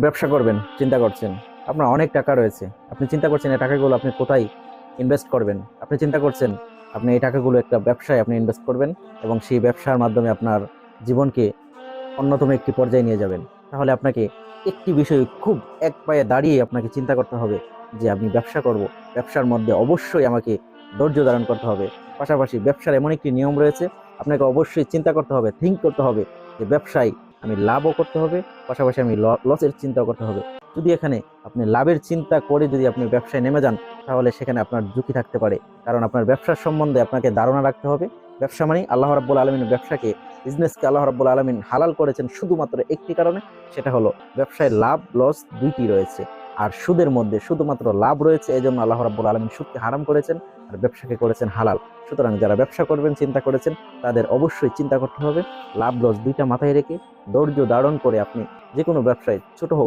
ব্যবসা করবেন চিন্তা করছেন, আপনার অনেক টাকা রয়েছে, আপনি চিন্তা করছেন এই টাকাগুলো আপনি কোথায় ইনভেস্ট করবেন। আপনি চিন্তা করছেন আপনি এই টাকাগুলো একটা ব্যবসায় আপনি ইনভেস্ট করবেন এবং সেই ব্যবসার মাধ্যমে আপনার জীবনকে অন্যতম একটি পর্যায়ে নিয়ে যাবেন। তাহলে আপনাকে একটি বিষয় খুব এক পায়ে দাঁড়িয়ে আপনাকে চিন্তা করতে হবে যে আমি ব্যবসা করব। ব্যবসার মধ্যে অবশ্যই আমাকে ধৈর্য ধারণ করতে হবে। পাশাপাশি ব্যবসার এমন একটি নিয়ম রয়েছে, আপনাকে অবশ্যই চিন্তা করতে হবে, থিঙ্ক করতে হবে যে ব্যবসায় আমি লাভও করতে হবে, পাশাপাশি আমি লসের চিন্তাও করতে হবে। যদি এখানে আপনি লাভের চিন্তা করে যদি আপনি ব্যবসায় নেমে যান, তাহলে সেখানে আপনার ঝুঁকি থাকতে পারে। কারণ আপনার ব্যবসার সম্বন্ধে আপনাকে ধারণা রাখতে হবে। ব্যবসা মানে আল্লাহ রাব্বুল আলামিন ব্যবসাকে, বিজনেসকে আল্লাহ রাব্বুল আলামিন হালাল করেছেন শুধুমাত্র একটি কারণে, সেটা হলো ব্যবসায় লাভ লস দুইটি রয়েছে। আর সুদের মধ্যে শুধুমাত্র লাভ রয়েছে, এই জন্য আল্লাহ রাব্বুল আলামিন সুদকে হারাম করেছেন আর ব্যবসাকে করেছেন হালাল। সুতরাং যারা ব্যবসা করবেন চিন্তা করেছেন, তাদের অবশ্যই চিন্তা করতে হবে লাভ লস দুইটা মাথায় রেখে ধৈর্য ধারণ করে আপনি যে কোনো ব্যবসায় ছোট হোক